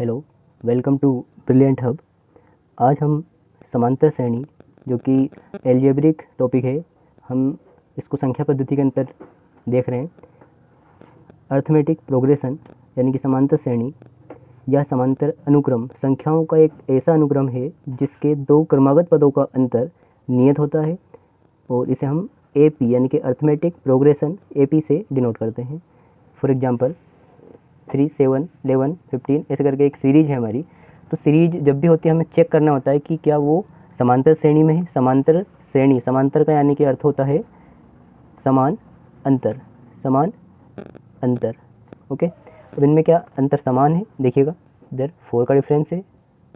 Hello, welcome to brilliant hub. आज हम समांतर श्रेणी जो कि एल्जेब्रिक टॉपिक है, हम इसको संख्या पद्धति के अंतर देख रहे हैं। अर्थमेटिक प्रोग्रेशन यानी कि समांतर श्रेणी या समांतर अनुक्रम संख्याओं का एक ऐसा अनुक्रम है जिसके दो क्रमागत पदों का अंतर नियत होता है और इसे हम AP यानी कि अर्थमेटिक प्रोग्रेशन AP से डिनोट करते हैं। फॉर एग्जांपल 3, 7, 11, 15 ऐसे करके एक सीरीज है हमारी। तो सीरीज जब भी होती है हमें चेक करना होता है कि क्या वो समांतर श्रेणी में है। समांतर श्रेणी, समांतर का यानी कि अर्थ होता है समान अंतर, समान अंतर। ओके, अब इनमें क्या अंतर समान है, देखिएगा इधर 4 का डिफरेंस है,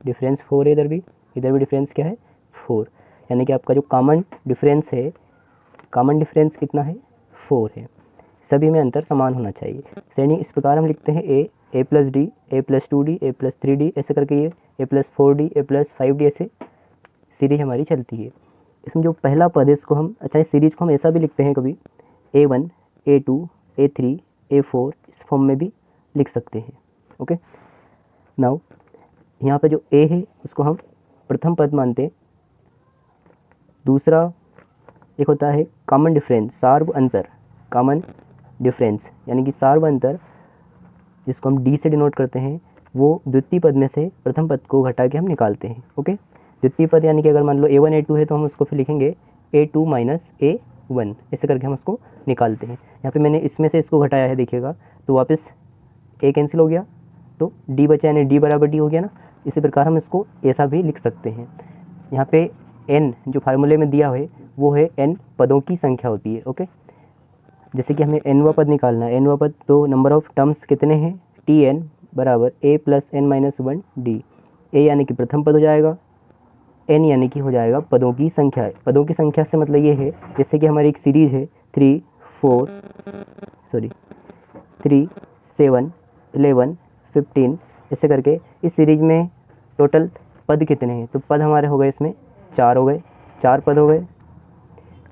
डिफरेंस 4 है, इधर भी डिफरेंस क्या है 4, यानी कि आपका जो कॉमन डिफरेंस है, कॉमन डिफरेंस कितना है 4 है। सभी में अंतर समान होना चाहिए। श्रेणी इस प्रकार हम लिखते हैं a plus D, a plus 2d, a plus 3d ऐसे करके ये a plus 4d, a plus 5d ऐसे सीरीज हमारी चलती है। इसमें जो पहला पद है इसको हम, अच्छा इस सीरीज को हम ऐसा भी लिखते हैं कभी a1, a2, a3, a4 इस फॉर्म में भी लिख सकते हैं। ओके, नाउ यहाँ पे जो a है उसको हम प्रथम पद मानते हैं। दूसरा एक होता है कॉमन डिफरेंस, सार्व अंतर, कॉमन डिफरेंस यानी कि सार्व अंतर जिसको हम d से डिनोट करते हैं, वो द्वितीय पद में से प्रथम पद को घटा के हम निकालते हैं। ओके, द्वितीय पद यानी कि अगर मान लो a1 a2 है तो हम उसको फिर लिखेंगे a2 माइनस a1 ऐसे करके हम उसको निकालते हैं। यहाँ पे मैंने इसमें से इसको घटाया है, देखिएगा तो वापस a कैंसिल हो गया तो d बचा, यानी d बराबर d हो गया ना। इसी प्रकार हम इसको ऐसा भी लिख सकते हैं। यहाँ पे n जो फार्मूले में दिया है वो है n पदों की संख्या होती है। ओके, जैसे कि हमें nवा पद निकालना है, nवा पद तो नंबर ऑफ टर्म्स कितने हैं, tn बराबर a plus n minus 1d। a यानी कि प्रथम पद हो जाएगा, n यानी कि हो जाएगा पदों की संख्या है। पदों की संख्या से मतलब ये है जैसे कि हमारी एक सीरीज है 3, 7, 11, 15 ऐसे करके इस सीरीज में टोटल पद कितने हैं, तो पद हमारे हो गए इसमें 4 हो गए, 4 पद हो गए,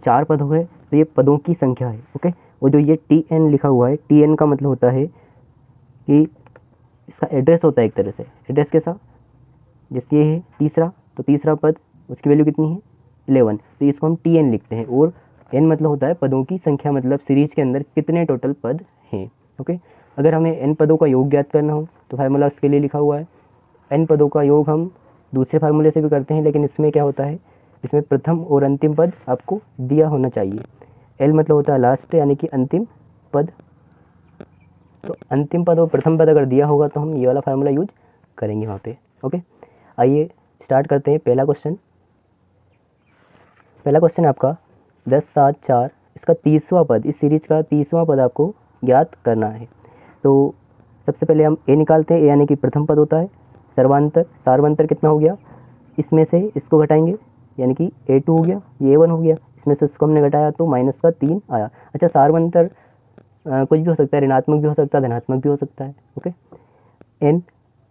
4 पद हो गए, तो ये पदों की संख्या है। ओके, और जो ये tn लिखा हुआ है, tn का मतलब होता है कि इसका एड्रेस होता है एक तरह से, एड्रेस के साथ। जैसे ये है तीसरा, तो तीसरा पद उसकी वैल्यू कितनी है 11, तो इसको हम tn लिखते हैं। और n मतलब होता है पदों की संख्या, मतलब सीरीज के अंदर कितने टोटल पद हैं। ओके, अगर हमें n पदों का योग ज्ञात करना हो तो फार्मूला उसके लिए लिखा हुआ है। n पदों का योग हम दूसरे फार्मूले से भी करते हैं, लेकिन इसमें क्या होता है, इसमें प्रथम और अंतिम पद आपको दिया होना चाहिए। l मतलब होता है लास्ट यानी कि अंतिम पद, तो अंतिम पद और प्रथम पद अगर दिया होगा तो हम ये वाला फार्मूला यूज करेंगे वहाँ पे। ओके, आइए स्टार्ट करते हैं पहला क्वेश्चन। पहला क्वेश्चन आपका 10, 7, 4 इसका 30वां पद, इस सीरीज का 30वां पद आपको ज्ञात करना है। तो सबसे पहले हम a निकालते हैं, a यानी कि प्रथम पद होता है। सर्वांतर, सार्वांतर कितना हो गया, इसमें से इसको घटाएंगे यानी कि a2 हो गया, ये a1 हो गया, इसमें से इसको हमने घटाया तो माइनस का 3 आया। अच्छा, सार्वांतर कुछ भी हो सकता है, ऋणात्मक भी हो सकता है, धनात्मक भी हो सकता है। ओके, n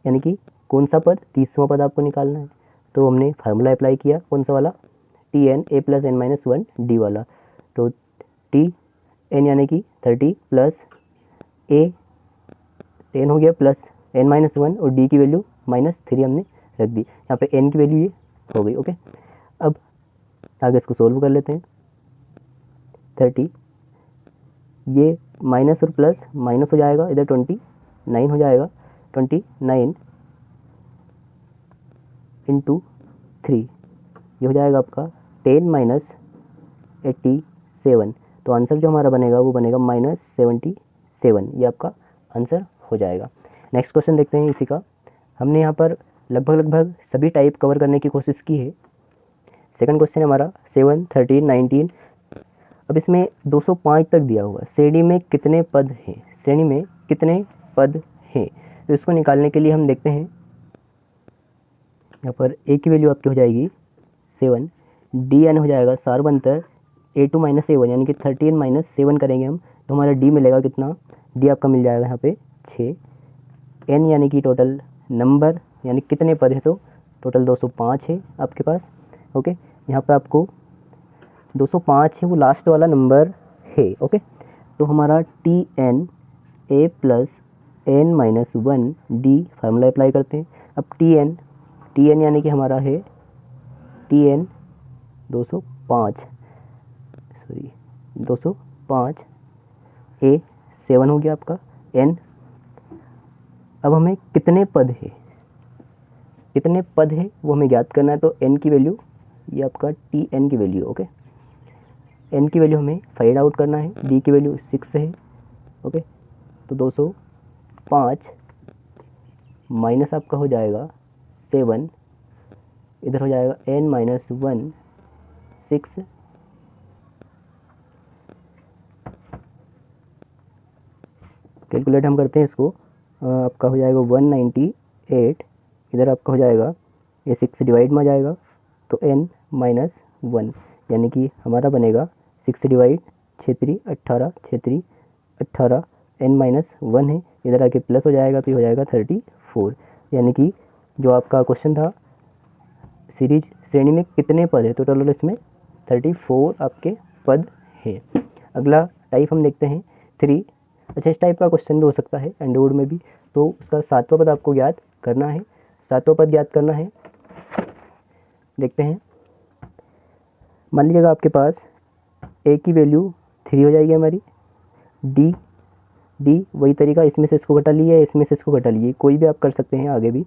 यानी कि कौन सा पद, 30वां पद आपको निकालना है। तो हमने फार्मूला अप्लाई किया, कौन सा वाला, tn a plus n minus 1d वाला। तो tn यानी कि 30 प्लस a 10 हो गया प्लस n माइनस 1 और d की वैल्यू माइनस 3 हमने रख दी। यहाँ पे n की वैल्यू ये हो गई। ओके, अब आगे इसको सोल्व कर लेते हैं। 30, ये माइनस और प्लस माइनस हो जाएगा, इधर 29 हो जाएगा, 29 इंटू 3 ये हो जाएगा आपका 10 माइनस 87। तो आंसर जो हमारा बनेगा वो बनेगा माइनस 77, ये आपका आंसर हो जाएगा। नेक्स्ट क्वेश्चन देखते हैं इसी का। हमने यहाँ पर लगभग सभी टाइप कवर करने की कोशिश की है। सेकंड क्वेश्चन हमारा 7, 13, 19। अब इसमें 205 तक दिया हुआ है। श्रेणी में कितने पद हैं, श्रेणी में कितने पद हैं, तो इसको निकालने के लिए हम देखते हैं। यहाँ पर a की वैल्यू आपकी हो जाएगी 7, dn हो जाएगा सार्वंतर a2 माइनस a1 यानी कि 13 माइनस 7 करेंगे हम तो हमारा d मिलेगा कितना, d आपका मिल जाएगा यहाँ पे 6। n यानी कि टोटल नंबर यानी कितने पद है, तो टोटल 205 है आपके पास। ओके, यहाँ पे आपको 205 है, वो लास्ट वाला नंबर है। ओके, तो हमारा tn a plus n minus one D formula apply करते हैं। अब टी एन यानी कि हमारा है टी एन 205 सॉरी 205 ए 7 हो गया आपका n। अब हमें कितने पद है वो हमें ज्ञात करना है। तो n की वैल्यू, ये आपका टी एन की वैल्यू, ओके, n की वैल्यू हमें फाइंड आउट करना है। d की वैल्यू 6 है, ओके। तो 205 माइनस आपका हो जाएगा 7, इधर हो जाएगा n माइनस 1 6, कैलकुलेट हम करते हैं इसको, आपका हो जाएगा 198, इधर आपका हो जाएगा ये 6 डिवाइड में आ जाएगा तो n माइनस 1 यानी कि हमारा बनेगा 6 डिवाइड 6 18 6 18 n माइनस 1 है, इधर आके प्लस हो जाएगा तो ये हो जाएगा 34। यानी कि जो आपका क्वेश्चन था सीरीज श्रेणी में कितने पद है, तो टोटल इसमें 34 आपके पद है। अगला टाइप हम देखते हैं 3। अच्छा, इस टाइप का क्वेश्चन भी हो सकता है एंडोड में भी, तो उसका 7वां पद आपको ज्ञात करना है। 7वां पद ज्ञात करना है, देखते हैं। मान लीजिएगा आपके पास ए की वैल्यू 3 हो जाएगी हमारी, डी वही तरीका, इसमें से इसको घटा लिया, इसमें से इसको घटा लिए, कोई भी आप कर सकते हैं आगे भी।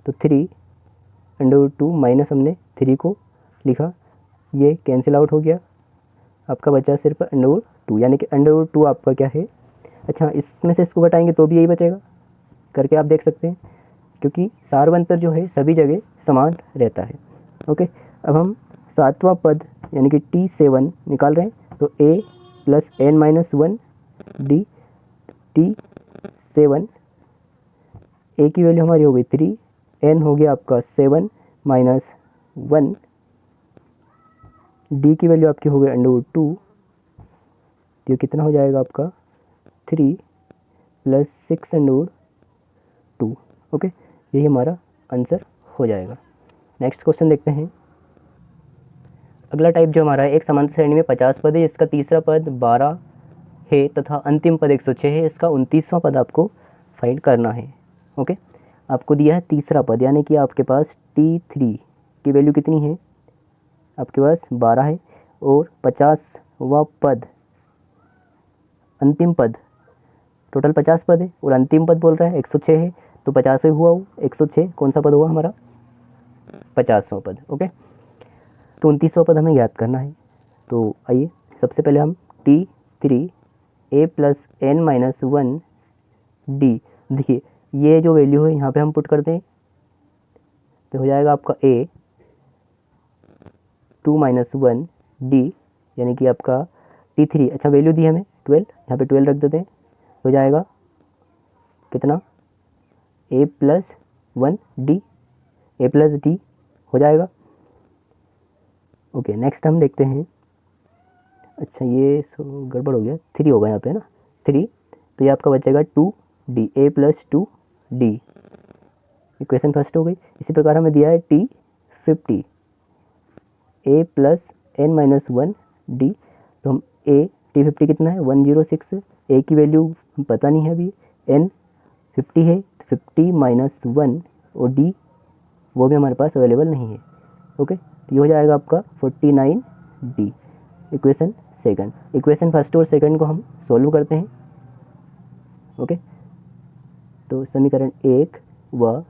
तो 3/2 माइनस हमने 3 को लिखा, ये कैंसिल आउट हो गया, आपका बचा सिर्फ √2 यानी कि √2 आपका क्या है। अच्छा, इसमें से इसको घटाएंगे तो भी यही बचेगा, करके आप देख सकते हैं, क्योंकि सार अंतर जो है सभी जगह समान रहता है, ओके। अब हम 7वां पद यानी कि T7 निकाल रहे हैं। तो a plus n minus 1 D T7, a की वैल्यू हमारी हो गई 3, n हो गया आपका 7 माइनस 1, d की वैल्यू आपकी हो गई √2, तो कितना हो जाएगा आपका 3 प्लस 6/2, ओके। यही हमारा आंसर हो जाएगा। नेक्स्ट क्वेश्चन देखते हैं। अगला टाइप जो हमारा है, एक समांतर श्रेणी में 50 पद है, इसका तीसरा पद 12 है तथा अंतिम पद 106 है, इसका 29वां पद आपको फाइंड करना है, ओके। आपको दिया है तीसरा पद, यानी कि आपके पास T3 की वैल्यू कितनी है, आपके पास 12 है, और 50वां पद अंतिम पद, टोटल 50 पद है और अंतिम पद बोल रहा है 106 है, तो 50 से हुआ 106, कौन सा पद हुआ हमारा 50वां पद, ओके। तो 29वां पद हमें याद करना है। तो आइए सबसे पहले हम T3 a plus n minus 1 D, देखिए ये जो वैल्यू है यहाँ पे हम पुट करते हैं, तो हो जाएगा आपका a 2 माइनस 1 डी, यानी कि आपका T3, अच्छा वैल्यू दी हमें 12, यहाँ पे 12 रख देते हैं, हो जाएगा कितना a plus 1 D, a plus D हो जाएगा, ओके। नेक्स्ट हम देखते हैं, अच्छा ये गड़बड़ हो गया, 3 होगा यहाँ पे ना 3, तो ये आपका बचेगा 2d, a plus 2d, equation first हो गई। इसी प्रकार हमें दिया है T50 a plus n minus 1 d, तो हम a T50 कितना है 106, a की वैल्यू हम पता नहीं है अभी, n 50 है, 50 माइनस 1 और d वो भी हमारे पास अवेलेबल नहीं है, ओके। तो ये हो जाएगा आपका 49d, equation second. Equation first और सेकंड को हम सॉल्व करते हैं, ओके। तो समीकरण 1 व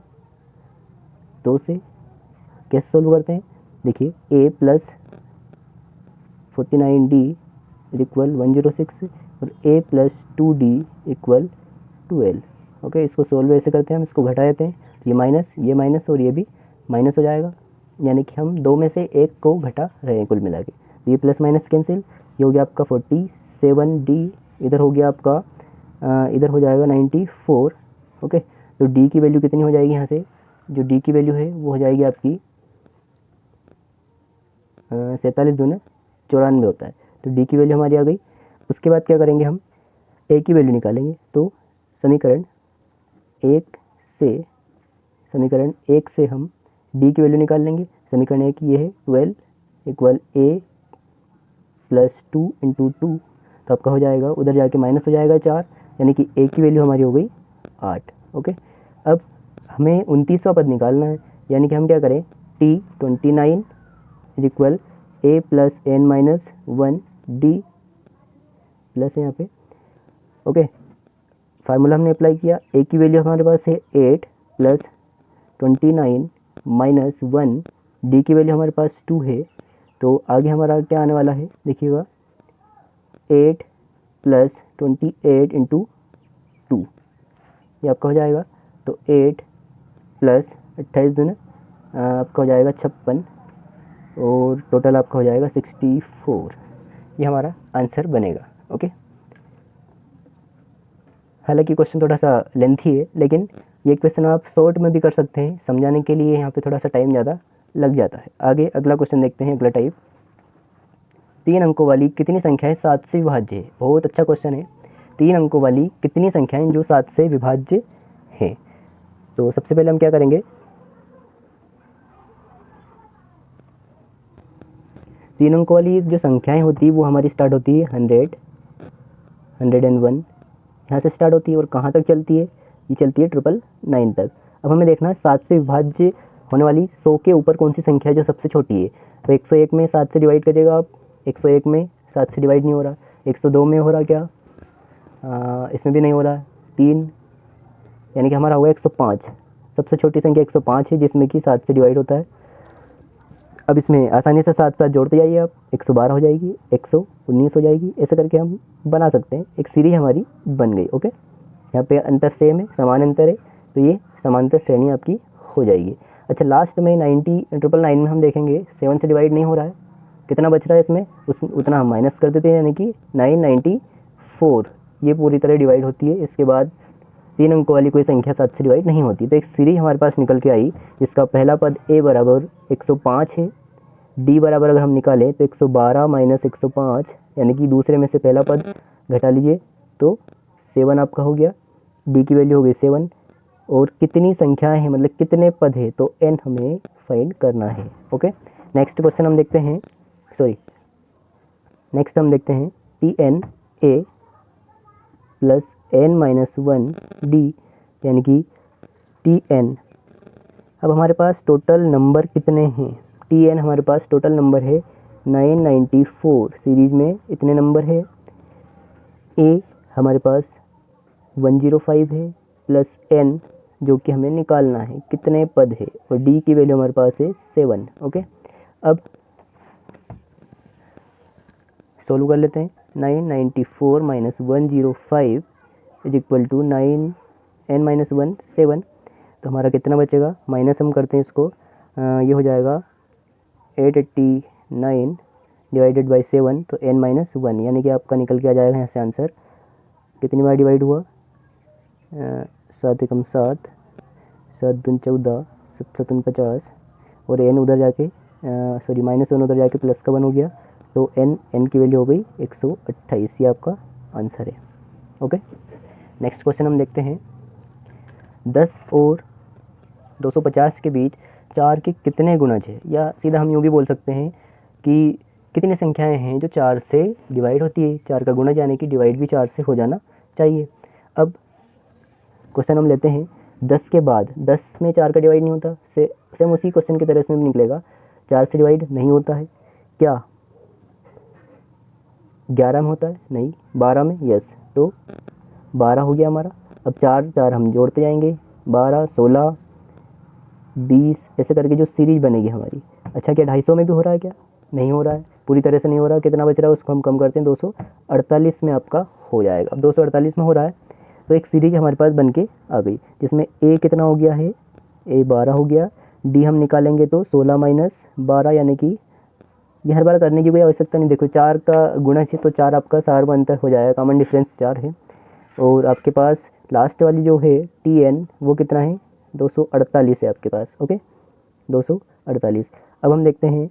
2 से कैसे सॉल्व करते हैं, देखिए a प्लस 49d इक्वल 106 और a plus 2d equal 12, okay. इसको सॉल्व ऐसे करते हैं, हम इसको घटा देते हैं, ये माइनस और ये भी माइनस हो जाएगा, यानी कि हम दो में से एक को घटा रहे हैं कुल मिला के। ये प्लस माइनस कैंसिल, ये हो गया आपका 47d, इधर हो गया आपका इधर हो जाएगा 94, ओके। तो d की वैल्यू कितनी हो जाएगी, यहाँ से जो d की वैल्यू है वो हो जाएगी आपकी 47 दूना 94 होता है, तो d की वैल्यू हमारी आ गई। उसके बाद क्या करेंगे, हम a की वैल्यू निकालेंगे। तो समीकरण 1 से हम d की वैल्यू निकाल लेंगे। समीकरण 1 ये है 12 इक्वल a प्लस 2 इंटू 2, तो आपका हो जाएगा, उधर जाके माइनस हो जाएगा 4, यानी कि a की वैल्यू हमारी हो गई 8। ओके, अब हमें 29वां पद निकालना है, यानी कि हम क्या करें, t 29 is equal a plus n minus 1 d plus है यहाँ पे। ओके, फार्मूला हमने अप्लाई किया, a की वैल्यू हमारे पास है 8 प्लस 29 माइनस 1, d की वैल्यू हमारे पास 2 है। तो आगे हमारा क्या आने वाला है, देखिएगा 8 प्लस 28 इंटू 2, ये आपका हो जाएगा। तो 8 प्लस 28 दिन आपका हो जाएगा 56 और टोटल आपका हो जाएगा 64। ये हमारा आंसर बनेगा। ओके, हालांकि क्वेश्चन थोड़ा सा लेंथी है, लेकिन ये क्वेश्चन आप शॉर्ट में भी कर सकते हैं, समझाने के लिए यहाँ पे थोड़ा सा टाइम ज़्यादा लग जाता है। आगे अगला क्वेश्चन देखते हैं, अगला टाइप, 3 अंकों वाली कितनी संख्याएं 7 से विभाज्य है। बहुत अच्छा क्वेश्चन है, 3 अंकों वाली कितनी संख्याएं जो 7 से विभाज्य हैं। तो सबसे पहले हम क्या करेंगे, 3 अंकों वाली जो संख्याएं होती है वो हमारी स्टार्ट होती है 100, 101, यहाँ से स्टार्ट होती है और कहाँ तक चलती है, ये चलती है 999 तक। अब हमें देखना है 7 से विभाज्य होने वाली 100 के ऊपर कौन सी संख्या है जो सबसे छोटी है। तो 101 में 7 से डिवाइड करिएगा आप, 101 में 7 से डिवाइड नहीं हो रहा। 102 में हो रहा क्या, इसमें भी नहीं हो रहा, 3, यानी कि हमारा हुआ 105। सबसे छोटी संख्या 105 है जिसमें कि 7 से डिवाइड होता है। अब इसमें आसानी से साथ साथ जोड़ते जाइए आप, 112 हो जाएगी, 119 हो जाएगी, ऐसे करके हम बना सकते हैं, एक सीरीज हमारी बन गई। ओके, यहाँ पे अंतर सेम है, समान अंतर है, तो ये समांतर श्रेणी आपकी हो जाएगी। अच्छा, लास्ट में 999 में हम देखेंगे 7 से डिवाइड नहीं हो रहा है, कितना बच रहा है इसमें, उतना हम माइनस कर देते हैं, यानी कि 994 ये पूरी तरह डिवाइड होती है। इसके बाद 3 अंकों वाली कोई संख्या 7 से डिवाइड नहीं होती। तो एक सीरीज हमारे पास निकल के आई जिसका पहला पद a बराबर 105 है, d बराबर अगर हम निकालें तो 112 माइनस 105, यानी कि दूसरे में से पहला पद घटा लीजिए तो 7 आपका हो गया, d की वैल्यू हो गई 7। और कितनी संख्याएं हैं, मतलब कितने पद है, तो n हमें फाइंड करना है। ओके, नेक्स्ट क्वेश्चन हम देखते हैं, नेक्स्ट हम देखते हैं tn a plus n minus 1 d, यानी कि tn। अब हमारे पास टोटल नंबर कितने हैं, tn हमारे पास टोटल नंबर है 994, सीरीज में इतने नंबर है। a हमारे पास 105 है प्लस n जो कि हमें निकालना है कितने पद है, और d की वैल्यू हमारे पास है 7। ओके, अब सोल्व कर लेते हैं। 994 minus 105 is equal to 9n minus 1 7। तो हमारा कितना बचेगा, माइनस हम करते हैं इसको, ये हो जाएगा 889 डिवाइडेड बाई 7, तो n माइनस 1, यानी कि आपका निकल के आ जाएगा यहाँ से आंसर। कितनी बार डिवाइड हुआ, 7 एकम 7, 7 दून 14, 7 7 50, और n उधर जाके सॉरी माइनस 1 उधर जाके प्लस का 1 हो गया, तो n की वैल्यू हो गई 128। ये आपका आंसर है। ओके, नेक्स्ट क्वेश्चन हम देखते हैं, 10 और 250 के बीच 4 के कितने गुणज है, या सीधा हम यूँ भी बोल सकते हैं कि कितनी संख्याएं हैं जो 4 से डिवाइड होती है। 4 का गुणज यानी कि डिवाइड भी 4 से हो जाना चाहिए। अब क्वेश्चन हम लेते हैं 10 के बाद, 10 में 4 का डिवाइड नहीं होता, सेम उसी क्वेश्चन की तरह इसमें भी निकलेगा, 4 से डिवाइड नहीं होता है क्या, 11 में होता है, नहीं, 12 में, यस, तो 12 हो गया हमारा। अब 4 हम जोड़ते जाएंगे, 12 16 20, ऐसे करके जो सीरीज बनेगी हमारी। अच्छा, क्या 250 में भी हो रहा है क्या, नहीं हो रहा है, पूरी तरह से नहीं हो रहा। कितना बच रहा है उसको हम कम करते हैं, 248 में आपका हो जाएगा। अब 248 में हो रहा है तो एक सीरीज हमारे पास बन के आ गई, जिसमें a कितना हो गया है, a 12 हो गया, d हम निकालेंगे तो 16 माइनस 12, यानी कि ये हर बार करने की कोई आवश्यकता नहीं। देखो 4 का गुणज है तो 4 आपका सार्वंतर हो जाएगा, कॉमन डिफरेंस 4 है। और आपके पास लास्ट वाली जो है tn वो कितना है, 248 है आपके पास। ओके, 248। अब हम देखते हैं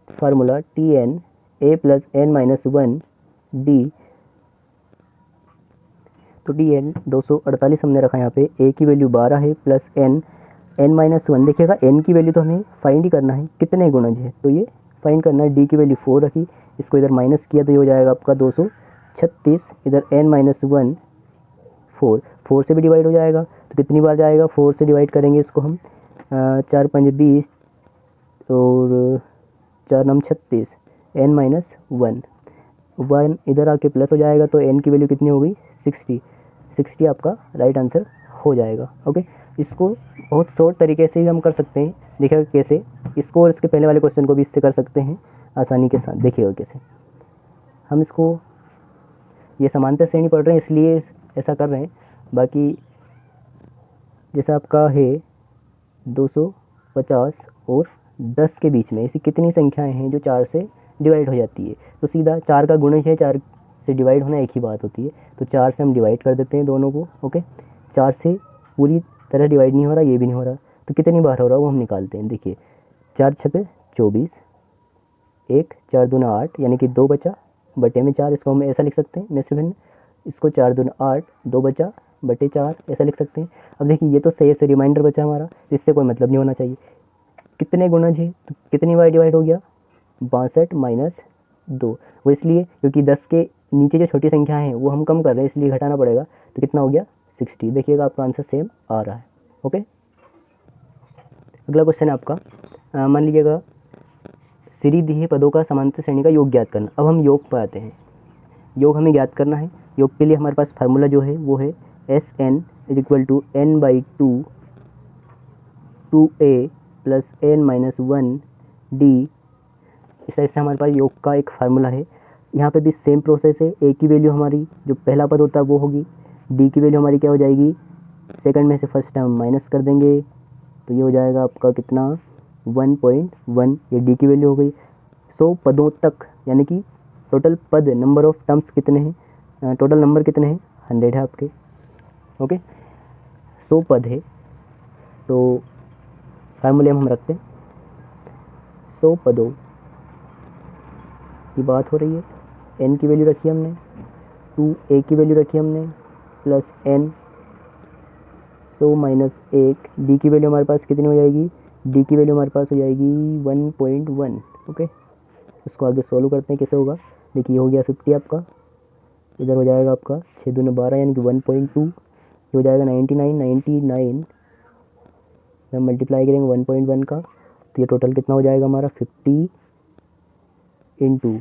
formula tn a plus n minus 1 d। तो tn 248 हमने रखा यहाँ पे, a की वैल्यू 12 है प्लस n माइनस 1। देखिएगा n की वैल्यू तो हमें फाइंड ही करना है, कितने गुणज है तो ये फाइंड करना है। d की वैल्यू 4 रखी, इसको इधर माइनस किया तो ये हो जाएगा आपका 236, इधर n माइनस 1 4 4 से भी डिवाइड हो जाएगा, तो कितनी बार जाएगा, 4 से डिवाइड करेंगे इसको हम, 4 पंज 20 और 4 नम 36, n माइनस 1 इधर आके प्लस हो जाएगा, तो n की वैल्यू कितनी हो गई 60 आपका राइट आंसर हो जाएगा। ओके, इसको बहुत शॉर्ट तरीके से ही हम कर सकते हैं, देखिएगा कैसे, इसको और इसके पहले वाले क्वेश्चन को भी इससे कर सकते हैं आसानी के साथ। देखिएगा कैसे हम इसको, ये समांतर श्रेणी पढ़ रहे हैं इसलिए ऐसा कर रहे हैं, बाकी जैसा आपका है 250 और 10 के बीच में ऐसी कितनी संख्याएं हैं जो 4 से डिवाइड हो जाती है, तो सीधा 4 का गुणज है, 4 से डिवाइड होना एक ही बात होती है, तो 4 से हम डिवाइड कर देते हैं दोनों को। ओके, 4 से पूरी तरह डिवाइड नहीं हो रहा, ये भी नहीं हो रहा, तो कितनी बार हो रहा है वो हम निकालते हैं। देखिए 4 छके 24, 1 4 दूना 8 यानी कि 2 बचा बटे में 4, इसको हम ऐसा लिख सकते हैं मिश्र भिन्न, इसको 4 दूना 8 2 बचा बटे 4 ऐसा लिख सकते हैं। अब देखिए ये तो सही से रिमाइंडर बचा हमारा, इससे कोई मतलब नहीं होना चाहिए। कितने गुणज है, तो कितनी बार डिवाइड हो गया 62 माइनस 2, वो इसलिए क्योंकि 10 के नीचे जो छोटी संख्या है वो हम कम कर रहे हैं इसलिए घटाना पड़ेगा, तो कितना हो गया 60। देखिएगा आपका आंसर सेम आ रहा है। ओके, अगला क्वेश्चन है आपका, मान लीजिएगा सीरीज दी है पदों का समांतर श्रेणी का योग ज्ञात करना। अब हम योग पर आते हैं, योग हमें ज्ञात करना है। योग के लिए हमारे पास फार्मूला जो है वो है SN is equal to n/2 2a plus n minus 1 d। इस टाइप से हमारे पास योग का एक फार्मूला है। यहाँ पे भी सेम प्रोसेस है, a की वैल्यू हमारी जो पहला पद होता है वो होगी, d की वैल्यू हमारी क्या हो जाएगी, सेकंड में से फर्स्ट टर्म माइनस कर देंगे, तो ये हो जाएगा आपका कितना 1.1, ये d की वैल्यू हो गई। 100 पदों तक यानी कि टोटल पद नंबर ऑफ टर्म्स कितने हैं, टोटल नंबर कितने हैं 100 है आपके। ओके, 100 पद है, तो फार्मूले हम रखते हैं 100 पदों की बात हो रही है, n की वैल्यू रखी हमने, 2a की वैल्यू रखी हमने प्लस n 100 माइनस 1, d की वैल्यू हमारे पास कितनी हो जाएगी, d की वैल्यू हमारे पास हो जाएगी 1.1। ओके, इसको आगे सोल्व करते हैं कैसे होगा। देखिए ये हो गया 50 आपका, इधर हो जाएगा आपका 6 दूना 12 यानी कि 1.2, ये हो जाएगा 99 हम मल्टीप्लाई करेंगे 1.1 का, तो ये टोटल कितना हो जाएगा हमारा 50 इंटू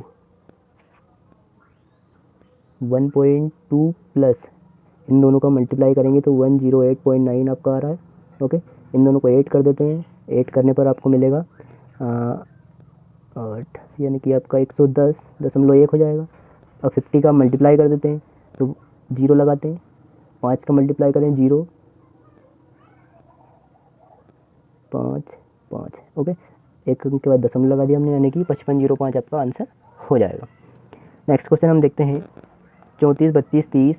1.2 प्लस इन दोनों का मल्टीप्लाई करेंगे तो 108.9 आपका आ रहा है। ओके, इन दोनों को 8 कर देते हैं, 8 करने पर आपको मिलेगा 8 यानी कि आपका 110.1 हो जाएगा। अब 50 का मल्टीप्लाई कर देते हैं तो 0 लगाते हैं, 5 का मल्टीप्लाई करें 0 5 5। ओके, एक के बाद दशमलव लगा दिया हमने यानी कि 5505 आपका आंसर हो जाएगा। नेक्स्ट क्वेश्चन हम देखते हैं 34 32 30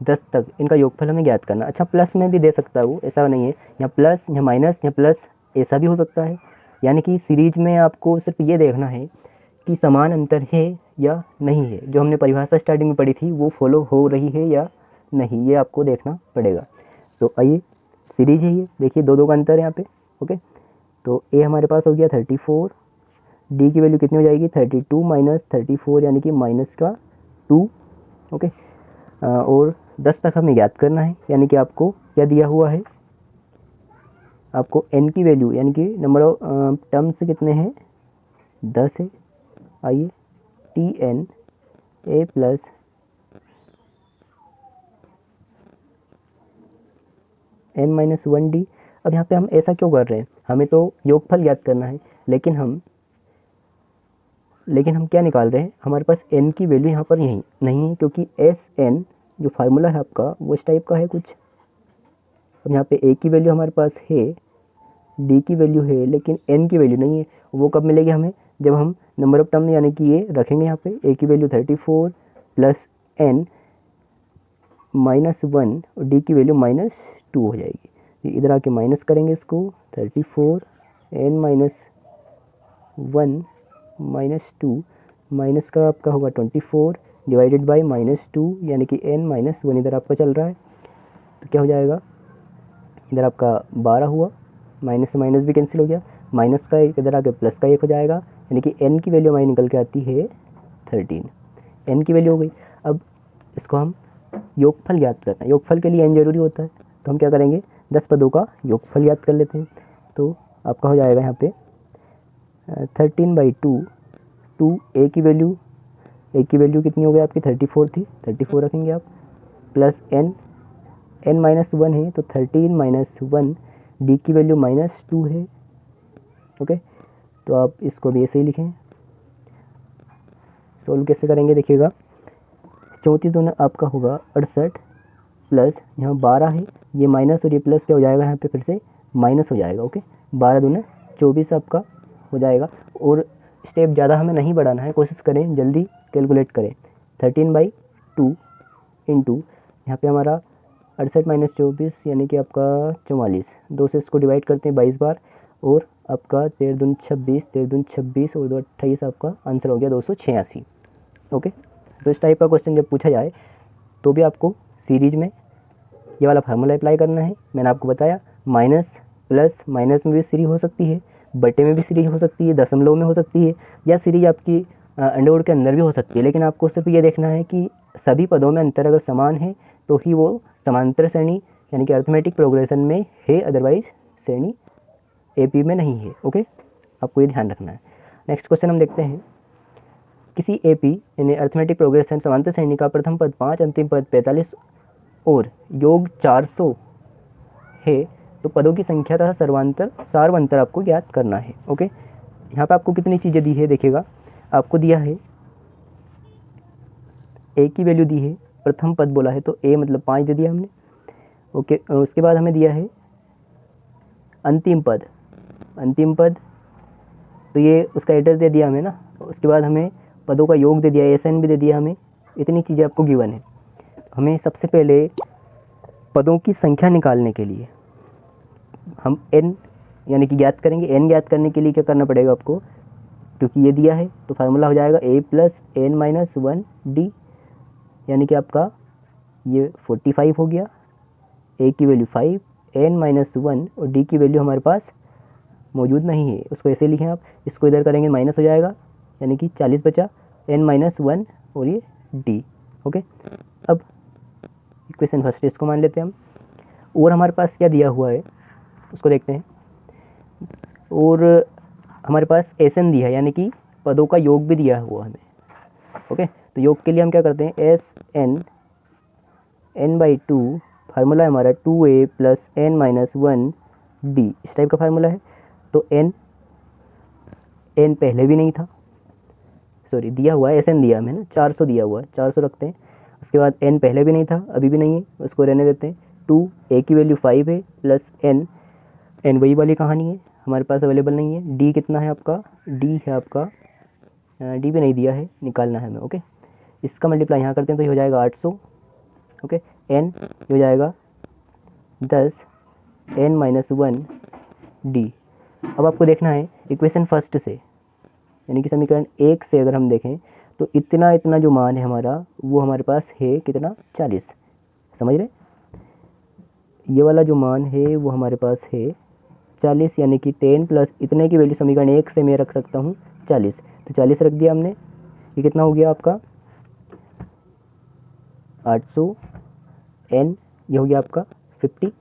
10 तक इनका योगफल हमें ज्ञात करना। अच्छा, प्लस में भी दे सकता है वो, ऐसा नहीं है, यहाँ प्लस यहाँ माइनस यहाँ प्लस ऐसा भी हो सकता है। यानी कि सीरीज में आपको सिर्फ ये देखना है कि समान अंतर है या नहीं है, जो हमने परिभाषा स्टार्टिंग में पढ़ी थी वो फॉलो हो रही है या नहीं, ये आपको देखना पड़ेगा। तो आइए, सीरीज है ये, देखिए दो का अंतर है यहाँ पे। ओके, तो ए हमारे पास हो गया 34, डी की वैल्यू कितनी हो जाएगी 32 माइनस 34 यानी कि माइनस का 2। ओके, और 10 तक हमें याद करना है, यानी कि आपको क्या दिया हुआ है, आपको n की वैल्यू यानी कि नंबर ऑफ टर्म्स कितने हैं 10 है। आइए, T N A plus n minus 1d। अब यहाँ पे हम ऐसा क्यों कर रहे हैं, हमें तो योगफल याद करना है, लेकिन हम क्या निकाल रहे हैं, हमारे पास n की वैल्यू यहाँ पर यही नहीं है क्योंकि Sn जो फार्मूला है आपका वो इस टाइप का है कुछ। अब यहाँ पे a की वैल्यू हमारे पास है, d की वैल्यू है, लेकिन n की वैल्यू नहीं है। वो कब मिलेगी हमें, जब हम नंबर ऑफ टर्म यानी कि ये रखेंगे यहाँ पे, a की वैल्यू 34 प्लस n माइनस 1 और d की वैल्यू माइनस 2 हो जाएगी। इधर आके माइनस करेंगे इसको, 34 n माइनस 1 माइनस 2 माइनस का आपका होगा 24 डिवाइडेड बाई माइनस 2 यानी कि n माइनस 1 इधर आपका चल रहा है, तो क्या हो जाएगा, इधर आपका 12 हुआ, माइनस से माइनस भी कैंसिल हो गया, माइनस का एक इधर आके प्लस का 1 हो जाएगा, यानी कि n की वैल्यू हमारी निकल के आती है 13, n की वैल्यू हो गई। अब इसको हम योगफल ज्ञात करना है। योगफल के लिए n जरूरी होता है, तो हम क्या करेंगे 10 पदों का योगफल ज्ञात कर लेते हैं। तो आपका हो जाएगा यहाँ पे 13/2, 2 a की वैल्यू कितनी हो गई आपकी 34 थी, 34 रखेंगे आप, प्लस n -1 है तो 13 - 1, d की वैल्यू -2 है। ओके, तो आप इसको भी ऐसे ही लिखें। सोल्व कैसे करेंगे देखिएगा, 34 दूना आपका होगा 68, प्लस यहाँ 12 है, ये माइनस और ये प्लस क्या हो जाएगा यहाँ पे फिर से माइनस हो जाएगा। ओके, 12 दूना 24 आपका हो जाएगा। और स्टेप ज़्यादा हमें नहीं बढ़ाना है, कोशिश करें जल्दी कैलकुलेट करें। 13/2 इंटू यहाँ पे हमारा 68 - 24 यानी कि आपका 44, 2 से इसको डिवाइड करते हैं 22 बार, और आपका 13 दूनी 26, 13 दूनी 26 और 2 28, आपका आंसर हो गया 286। ओके, तो इस टाइप का क्वेश्चन जब पूछा जाए तो भी आपको सीरीज में ये वाला फार्मूला अप्लाई करना है। मैंने आपको बताया माइनस प्लस, माइनस में भी सीरीज हो सकती है, बटे में भी सीरीज हो सकती है, दशमलव में हो सकती है, या सीरीज आपकी अंडरवुड के अंदर भी हो सकती है। लेकिन आपको सिर्फ ये देखना है कि सभी पदों में अंतर अगर समान है तो ही वो समांतर श्रेणी यानी कि अर्थमेटिक प्रोग्रेशन में है, अदरवाइज श्रेणी AP में नहीं है। ओके, आपको ये ध्यान रखना है। नेक्स्ट क्वेश्चन हम देखते हैं, किसी AP यानी अर्थमेटिक प्रोग्रेशन समांतर श्रेणी का प्रथम पद 5, अंतिम पद 45 और योग 400 है, तो पदों की संख्या तथा सार्वंतर आपको ज्ञात करना है। ओके, यहाँ पे आपको कितनी चीज़ें दी है देखिएगा, आपको दिया है a की वैल्यू दी है, प्रथम पद बोला है तो a मतलब 5 दे दिया हमने। ओके, उसके बाद हमें दिया है अंतिम पद, तो ये उसका एड्रेस दे दिया हमें ना। उसके बाद हमें पदों का योग दे दिया, SN भी दे दिया हमें। इतनी चीज़ें आपको गिवन है। हमें सबसे पहले पदों की संख्या निकालने के लिए हम n यानी कि ज्ञात करेंगे। n ज्ञात करने के लिए क्या करना पड़ेगा आपको, क्योंकि ये दिया है तो फार्मूला हो जाएगा a + n - 1 d, यानी कि आपका ये 45 हो गया। a की वैल्यू 5, n - 1 और d की वैल्यू हमारे पास मौजूद नहीं है, उसको ऐसे लिखें आप। इसको इधर करेंगे माइनस हो जाएगा, यानी कि 40 बचा, n - 1 और ये d। ओके, अब इक्वेशन फर्स्ट इसको मान लेते हैं हम। और हमारे पास क्या दिया हुआ है उसको देखते हैं। और हमारे पास SN दिया है, यानी कि पदों का योग भी दिया हुआ हमें। ओके, तो योग के लिए हम क्या करते हैं, SN n/2, फार्मूला है हमारा 2a + n - 1 d, इस टाइप का फार्मूला है। तो n पहले भी नहीं था, सॉरी दिया हुआ है, SN दिया हमें ना, 400 दिया हुआ है, 400 रखते हैं। उसके बाद n पहले भी नहीं था, अभी भी नहीं है, उसको रहने देते हैं। 2 a की वैल्यू 5 है प्लस n वही वाली कहानी है, हमारे पास अवेलेबल नहीं है। d कितना है आपका, d है आपका, d भी नहीं दिया है, निकालना है हमें। ओके, इसका मल्टीप्लाई यहाँ करते हैं तो ये हो जाएगा 800। ओके, n हो जाएगा 10, n - 1 d। अब आपको देखना है इक्वेशन फर्स्ट से, यानी कि समीकरण 1 से अगर हम देखें तो इतना जो मान है हमारा वो हमारे पास है कितना, 40। समझ रहे, ये वाला जो मान है वो हमारे पास है 40, यानी कि 10 प्लस इतने की वैल्यू समीकरण 1 से मैं रख सकता हूँ 40, तो 40 रख दिया हमने। ये कितना हो गया आपका 800, n ये हो गया आपका 50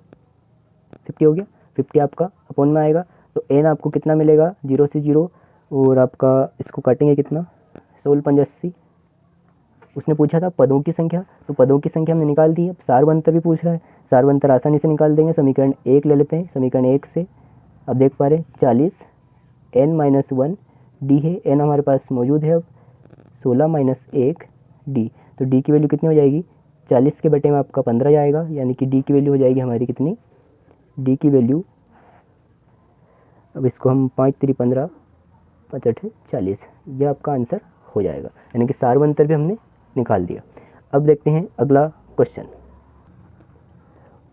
हो गया, 50 आपका अपॉन में आएगा। तो n आपको कितना मिलेगा, 0 से 0, और आपका इसको काटेंगे कितना, 16 × 85। उसने पूछा था पदों की संख्या, तो पदों की संख्या हमने निकाल दी है। अब सार्वंतर भी पूछ रहा है, सार्वंतर आसानी से निकाल देंगे। समीकरण 1 ले लेते हैं, समीकरण 1 से अब देख पा रहे 40, n - 1 d है, n हमारे पास मौजूद है। अब 16 - 1 d, तो d की वैल्यू कितनी हो जाएगी, 40 के बटे में आपका 15 जाएगा, यानी कि d की वैल्यू हो जाएगी हमारी कितनी, d की वैल्यू, अब इसको हम 5 × 3 = 15, 5 × 8 = 40, यह आपका आंसर हो जाएगा। यानी कि सार्वंतर भी हमने निकाल दिया। अब देखते हैं अगला क्वेश्चन।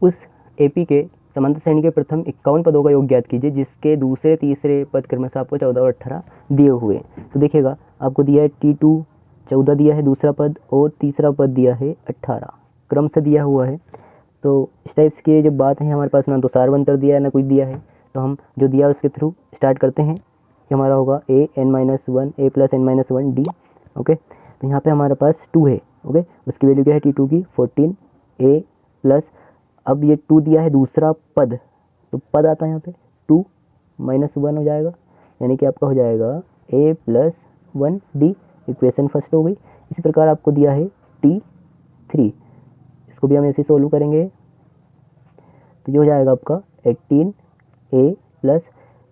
उस AP के समांतर श्रेणी के प्रथम 51 पदों का योग ज्ञात कीजिए जिसके दूसरे तीसरे पद क्रमशः आपको 14 और 18 दिए हुए। तो देखिएगा आपको दिया है T2 14 दिया है दूसरा पद, और तीसरा पद दिया है 18, क्रम से दिया हुआ है। तो इस टाइप्स की जब बात है हमारे पास ना तो सार्वंतर दिया है ना कुछ दिया है, तो हम जो दिया उसके थ्रू स्टार्ट करते हैं कि हमारा होगा a n - 1 a + n - 1 d। Okay, तो यहाँ पे हमारे पास 2 है, ओके, उसकी वैल्यू क्या है T2 की 14a प्लस, अब ये 2 दिया है दूसरा पद, तो पद आता है यहाँ पे 2 - 1 हो जाएगा, यानी कि आपका हो जाएगा a plus 1d, equation first हो गई। इसी प्रकार आपको दिया है T3, इसको भी हम ऐसे सोल्व करेंगे, तो ये हो जाएगा आपका 18a प्लस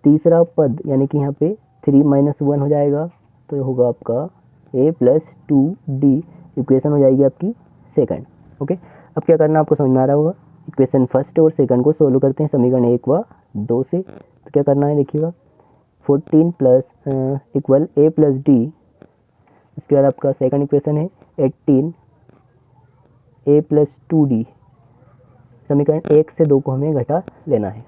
तीसरा पद, यानी कि यहाँ पे 3 - 1 हो जाएगा, तो ये होगा आपका a प्लस 2d, इक्वेशन हो जाएगी आपकी सेकंड। ओके, अब क्या करना आपको समझ में आ रहा होगा, इक्वेशन फर्स्ट और सेकंड को सोल्व करते हैं समीकरण 1 व 2 से। तो क्या करना है देखिएगा, 14 plus equal a plus d, उसके बाद आपका सेकंड इक्वेशन है 18 a प्लस 2d, समीकरण 1 से 2 को हमें घटा लेना है।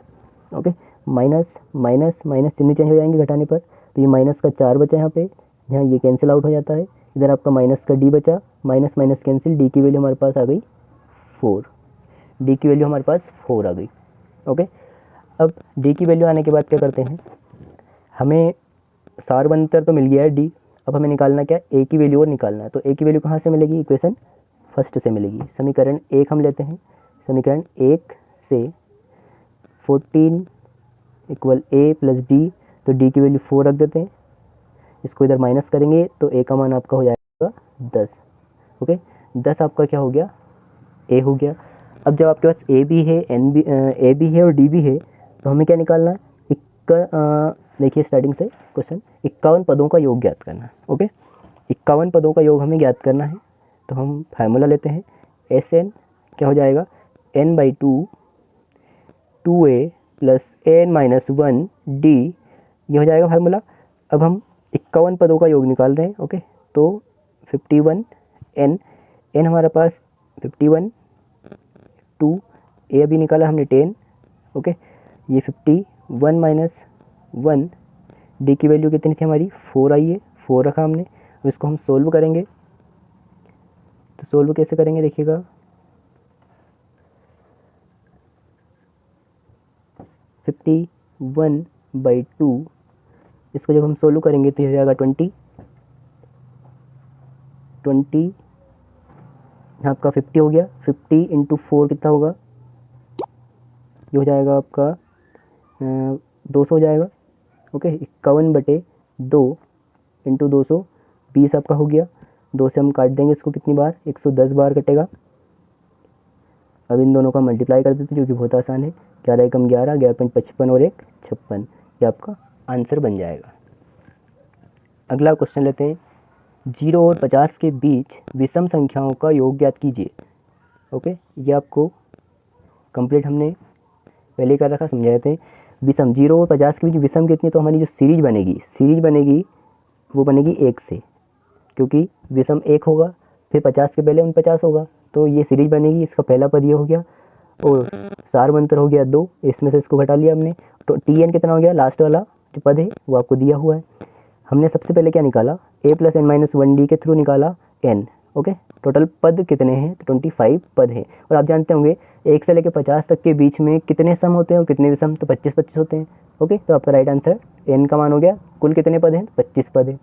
ओके, माइनस माइनस माइनस चिन्ह चेंज हो जाएंगे घटाने पर, तो ये माइनस का 4 बचा यहाँ पे, यहाँ ये कैंसिल आउट हो जाता है, इधर आपका माइनस का d बचा, माइनस माइनस कैंसिल, d की वैल्यू हमारे पास आ गई 4, d की वैल्यू हमारे पास 4 आ गई। ओके, अब d की वैल्यू आने के बाद क्या करते हैं, हमें सारवंतर तो मिल गया है d, अब हमें निकालना क्या, a की वैल्यू और निकालना है। तो a की वैल्यू कहाँ से मिलेगी, इक्वेशन फर्स्ट से मिलेगी। समीकरण 1 हम लेते हैं, समीकरण 1 से 14 इक्वल a प्लस d, तो d की वैल्यू 4 रख देते हैं, इसको इधर माइनस करेंगे तो a का मान आपका हो जाएगा 10। ओके, 10 आपका क्या हो गया, a हो गया। अब जब आपके पास a भी है, a भी है और d भी है, तो हमें क्या निकालना है, देखिए स्टार्टिंग से क्वेश्चन, 51 पदों का योग ज्ञात करना है। ओके, 51 पदों का योग हमें ज्ञात करना है, तो हम फार्मूला लेते हैं, Sn क्या हो जाएगा, n/2 2a प्लस n-1d, ये हो जाएगा फार्मूला। अब हम 51 पदों का योग निकाल रहे हैं। ओके, तो 51 n हमारे पास 51, 2 a अभी निकाला हमने 10। ओके, ये 51 - 1 d की वैल्यू कितनी थी हमारी, 4 आई है, 4 रखा हमने। अब इसको हम सोल्व करेंगे, तो सोल्व कैसे करेंगे देखिएगा, 51/2, इसको जब हम सोल्व करेंगे तो ये हो जाएगा 20 यहाँ आपका 50 हो गया, 50 × 4 कितना होगा, ये हो जाएगा आपका 200 हो जाएगा। ओके, 51/2 × 200, 20 आपका हो गया, 2 से हम काट देंगे इसको कितनी बार, 110 बार कटेगा। अब इन दोनों का मल्टीप्लाई कर देते हैं, जो कि बहुत आसान है, 11 एकम 11, 11×5 = 55 और 1 56, ये आपका आंसर बन जाएगा। अगला क्वेश्चन लेते हैं, 0 और 50 के बीच विषम संख्याओं का योग ज्ञात कीजिए। ओके, ये आपको कंप्लीट हमने पहले कर रखा, समझा देते हैं। विषम 0 और 50 के बीच विषम कितनी, तो हमारी जो सीरीज बनेगी वो बनेगी 1 से, क्योंकि विषम 1 होगा, फिर 50 के पहले 49 होगा, तो ये सीरीज बनेगी। इसका पहला पद ये हो गया, और सारवंतर हो गया 2, इसमें से इसको घटा लिया हमने, तो Tn कितना हो गया, लास्ट वाला जो पद है वो आपको दिया हुआ है। हमने सबसे पहले क्या निकाला, a प्लस n-1d के थ्रू निकाला n। ओके, टोटल पद कितने हैं, तो 25 पद हैं। और आप जानते होंगे 1 से लेकर 50 तक के बीच में कितने सम होते हैं और कितने विषम, तो 25-25 होते हैं। ओके, तो आपका राइट आंसर n का मान हो गया, कुल कितने पद हैं, 25 पद हैं।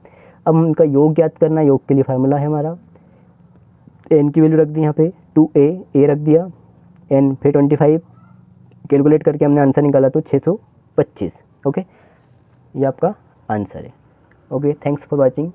अब हम उनका योग ज्ञात करना, योग के लिए फार्मूला है हमारा, n की वैल्यू रख दी यहाँ पे 2a रख दिया, n फिर 25 कैलकुलेट करके हमने आंसर निकाला तो 625। ओके, ये आपका आंसर है। Okay, thanks for watching.